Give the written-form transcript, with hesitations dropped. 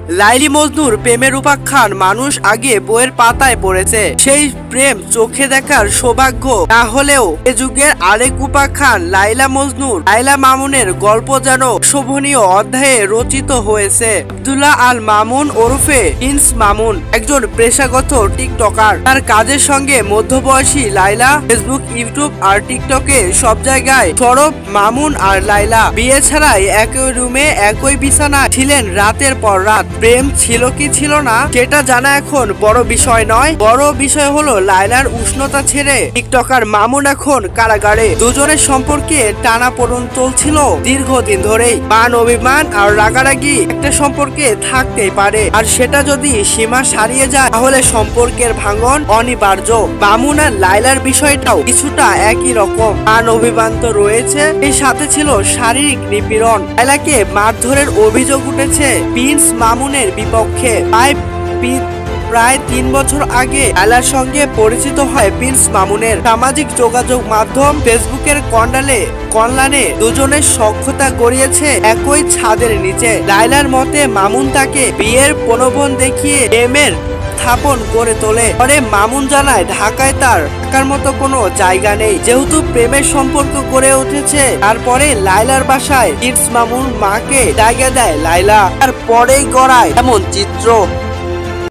লাইলি মজনুর প্রেমের উপাখ্যান মানুষ আগে বইয়ের পাতায় পড়েছে। সেই প্রেম চোখে দেখার সৌভাগ্য না হলেও এ যুগের আরেক উপাখ্যান লাইলা মজনুর, লাইলা মামুনের গল্প যেন শোভনীয় অধ্যায়ে রচিত হয়েছে। আব্দুল্লাহ আল মামুন ওরফে প্রিন্স মামুন একজন পেশাগত টিকটকার। তার কাজের সঙ্গে মধ্যবয়সী লাইলা ফেসবুক, ইউটিউব আর টিকটকে সব জায়গায় সরব। মামুন আর লাইলা বিয়ে ছাড়াই একই রুমে একই বিছানা ছিলেন রাতের পর রাত। প্রেম ছিল কি ছিল না সেটা জানা এখন বড় বিষয় নয়, বড় বিষয় হলো লাইলার উষ্ণতা ছেড়ে টিকটকার মামুন এখন কারাগারে। দুজনের সম্পর্কে টানাপোড়েন চলছিল দীর্ঘদিন ধরেই। মান অভিমান আর রাগারাগি একটা সম্পর্কে থাকতেই পারে, আর সেটা যদি সীমা ছাড়িয়ে যায় তাহলে সম্পর্কের ভাঙন অনিবার্য। মামুন আর লাইলার বিষয়টাও কিছুটা একই রকম। মান অভিমান তো রয়েছে, এই সাথে ছিল শারীরিক নিপীড়ন। লাইলাকে মারধরের অভিযোগ উঠেছে প্রিন্স মামুনের বিপক্ষে। প্রায় 3 বছর আগে লাইলার সঙ্গে পরিচিত হয় প্রিন্স মামুনের। সামাজিক যোগাযোগ মাধ্যম ফেসবুকের কল্যাণে দুজনের সখ্যতা গড়িয়েছে একই ছাদের নিচে। লাইলার মতে মামুন তাকে বিয়ের প্রলোভন দেখিয়ে প্রেমের স্থাপন করে তোলে। পরে মামুন জানায় ঢাকায় তার থাকার মতো কোনো জায়গা নেই, যেহেতু প্রেমের সম্পর্ক গড়ে উঠেছে। তারপরে লাইলার বাসায় প্রিন্স মামুন মাকে জায়গা দেয় লাইলা, তারপরেই গড়ায় এমন চিত্র।